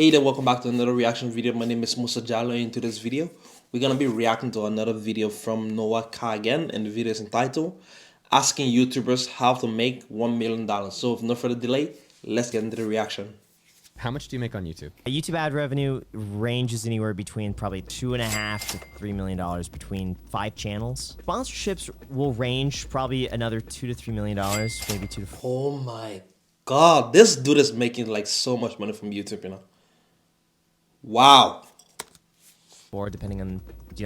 Hey there, welcome back to another reaction video. My name is Musa Jallo. In today's video, we're gonna be reacting to another video from Noah Kagan, and the video is entitled Asking YouTubers How to Make $1 Million. So with no further delay, let's get into the reaction. How much do you make on YouTube? YouTube ad revenue ranges anywhere between probably $2.5 to $3 million between 5 channels. Sponsorships will range probably another $2 to $3 million, maybe 2 to 4. Oh my god, this dude is making like so much money from YouTube, you know. Wow. Depending on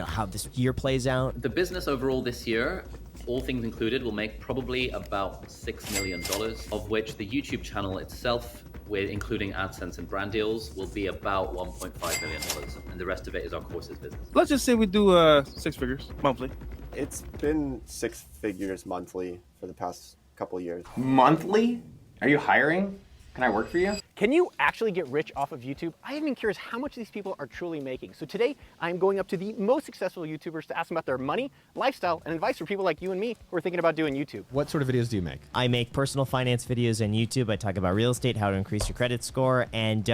how this year plays out. The business overall this year, all things included, will make probably about $6 million, of which the YouTube channel itself, with including AdSense and brand deals, will be about $1.5 million, and the rest of it is our courses business. Let's just say we do 6 figures monthly. It's been 6 figures monthly for the past couple of years. Monthly? Are you hiring? Can I work for you? Can you actually get rich off of YouTube? I am curious how much these people are truly making. So today, I'm going up to the most successful YouTubers to ask them about their money, lifestyle, and advice for people like you and me who are thinking about doing YouTube. What sort of videos do you make? I make personal finance videos on YouTube. I talk about real estate, how to increase your credit score, and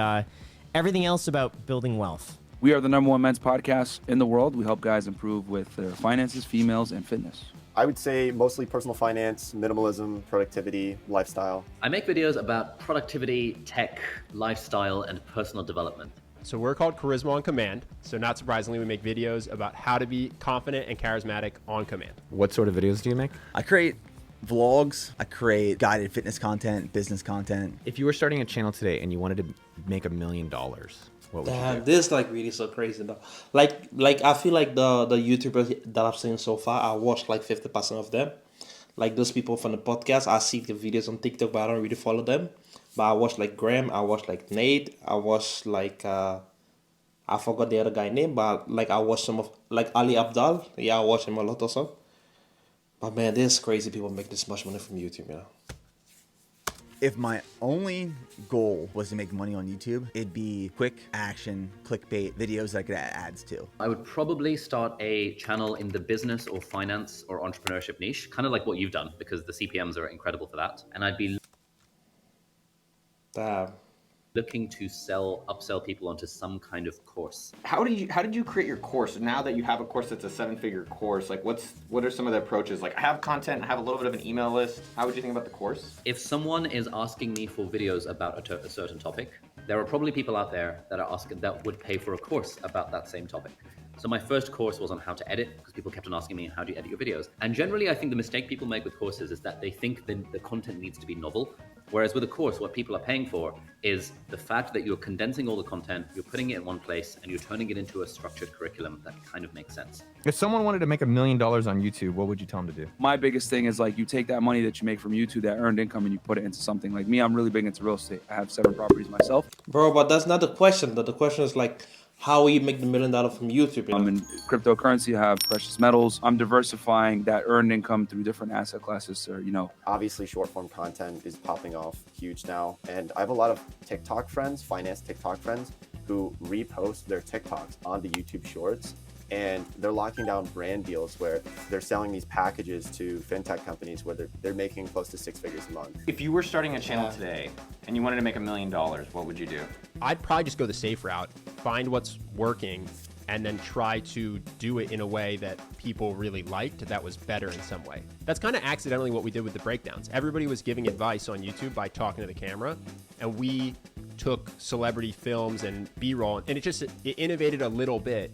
everything else about building wealth. We are the #1 men's podcast in the world. We help guys improve with their finances, females, and fitness. I would say mostly personal finance, minimalism, productivity, lifestyle. I make videos about productivity, tech, lifestyle, and personal development. So we're called Charisma on Command. So not surprisingly, we make videos about how to be confident and charismatic on command. What sort of videos do you make? I create vlogs, I create guided fitness content, business content. If you were starting a channel today and you wanted to make $1 million, what would you Damn, do? this like really so crazy though. Like I feel like the YouTubers that I've seen so far, I watched like 50% of them. Like those people from the podcast, I see the videos on TikTok, but I don't really follow them. But I watched like Graham, I watched like Nate, I watched like I forgot the other guy name, but like I watched some of like Ali Abdal. Yeah, I watched him a lot also. But man, this crazy people make this much money from YouTube, you know. If my only goal was to make money on YouTube, it'd be quick action, clickbait videos that I could add ads to. I would probably start a channel in the business or finance or entrepreneurship niche, kind of like what you've done, because the CPMs are incredible for that. And I'd be Damn. looking to upsell people onto some kind of course. How did you create your course? Now that you have a course that's a 7-figure course, like what are some of the approaches? Like I have content, I have a little bit of an email list. How would you think about the course? If someone is asking me for videos about a certain topic, there are probably people out there that would pay for a course about that same topic. So my first course was on how to edit, because people kept on asking me, how do you edit your videos? And generally, I think the mistake people make with courses is that they think the content needs to be novel. Whereas with a course, what people are paying for is the fact that you're condensing all the content, you're putting it in one place, and you're turning it into a structured curriculum that kind of makes sense. If someone wanted to make $1 million on YouTube, what would you tell them to do? My biggest thing is like you take that money that you make from YouTube, that earned income, and you put it into something. Like me, I'm really big into real estate. I have 7 properties myself. Bro, but that's not the question. The question is like, how will you make the $1 million from YouTube? You know? I'm in cryptocurrency, I have precious metals. I'm diversifying that earned income through different asset classes, or Obviously, short form content is popping off huge now. And I have a lot of TikTok friends, finance TikTok friends, who repost their TikToks onto YouTube Shorts. And they're locking down brand deals where they're selling these packages to fintech companies where they're making close to 6 figures a month. If you were starting a channel today and you wanted to make $1 million, what would you do? I'd probably just go the safe route, find what's working, and then try to do it in a way that people really liked that was better in some way. That's kind of accidentally what we did with the breakdowns. Everybody was giving advice on YouTube by talking to the camera, and we took celebrity films and B-roll, and it innovated a little bit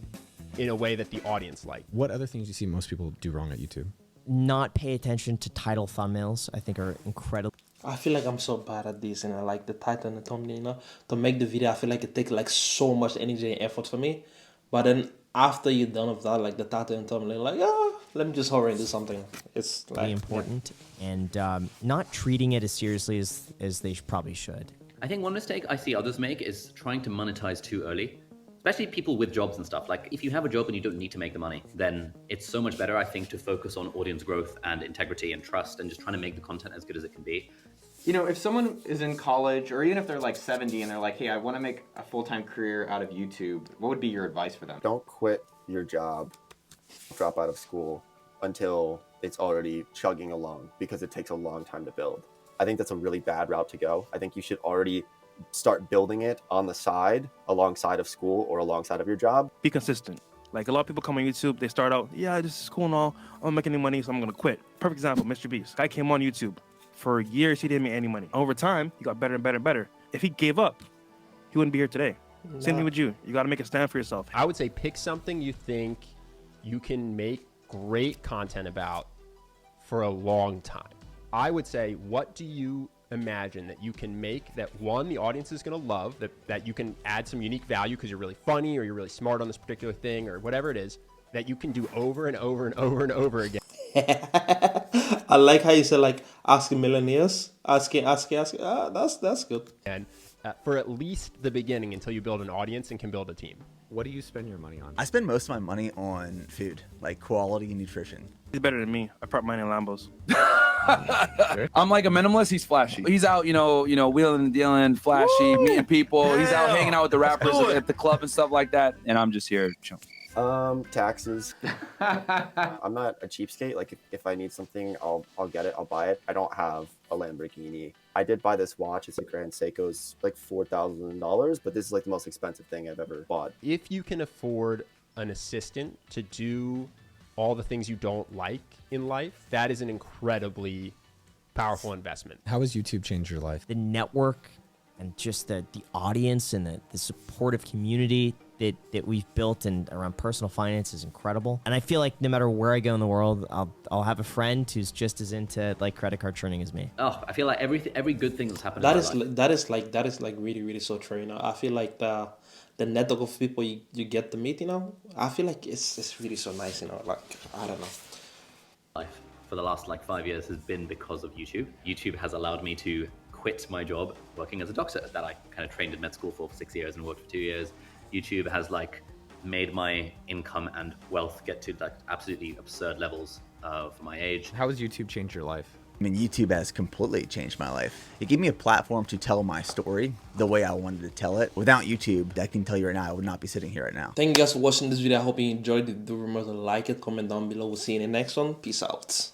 in a way that the audience liked. What other things do you see most people do wrong at YouTube? Not pay attention to title thumbnails, I think, are incredible. I feel like I'm so bad at this, like the title and the thumbnail, to make the video. I feel like it takes like so much energy and effort for me. But then after you're done with that, like the title and thumbnail, like, let me just hurry and do something. It's like Really important, and not treating it as seriously as they probably should. I think one mistake I see others make is trying to monetize too early. Especially people with jobs and stuff. Like if you have a job and you don't need to make the money, then it's so much better, I think, to focus on audience growth and integrity and trust and just trying to make the content as good as it can be. You know, if someone is in college, or even if they're like 70 and they're like, hey, I want to make a full-time career out of YouTube, what would be your advice for them? Don't quit your job, drop out of school until it's already chugging along, because it takes a long time to build. I think that's a really bad route to go. I think you should already start building it on the side alongside of school or alongside of your job. Be consistent. Like a lot of people come on YouTube, they start out, yeah, this is cool and all. I don't make any money, so I'm gonna quit. Perfect example, Mr. Beast. Guy came on YouTube. For years, he didn't make any money. Over time, he got better and better and better. If he gave up, he wouldn't be here today. Same thing with you. You gotta make a stand for yourself. I would say pick something you think you can make great content about for a long time. I would say, what do you imagine that you can make that, one, the audience is going to love, that you can add some unique value because you're really funny or you're really smart on this particular thing or whatever it is, that you can do over and over and over and over again. I like how you said, like, asking millionaires, asking. That's good. And for at least the beginning until you build an audience and can build a team. What do you spend your money on? I spend most of my money on food, like quality nutrition. He's better than me. I park mine in Lambos. I'm like a minimalist. He's flashy. He's out, wheeling and dealing, flashy, meeting people. He's out hanging out with the rappers at the club and stuff like that. And I'm just here chilling. Taxes. I'm not a cheapskate. Like if I need something, I'll get it. I'll buy it. I don't have a Lamborghini. I did buy this watch. It's a Grand Seiko's, like $4,000, but this is like the most expensive thing I've ever bought. If you can afford an assistant to do all the things you don't like in life, that is an incredibly powerful investment. How has YouTube changed your life? The network and just the audience and the supportive community that we've built and around personal finance is incredible. And I feel like no matter where I go in the world, I'll have a friend who's just as into like credit card churning as me. Oh, I feel like every good thing that's happened. That is like really so true. You know, I feel like the network of people you get to meet. You know, I feel like it's really so nice. You know, like I don't know. Life for the last like 5 years has been because of YouTube. YouTube has allowed me to quit my job working as a doctor that I kind of trained in med school for 6 years and worked for 2 years. YouTube has like made my income and wealth get to like absolutely absurd levels for my age. How has YouTube changed your life? I mean, YouTube has completely changed my life. It gave me a platform to tell my story the way I wanted to tell it. Without YouTube, I can tell you right now, I would not be sitting here right now. Thank you guys for watching this video. I hope you enjoyed it. Do remember to like it, comment down below. We'll see you in the next one. Peace out.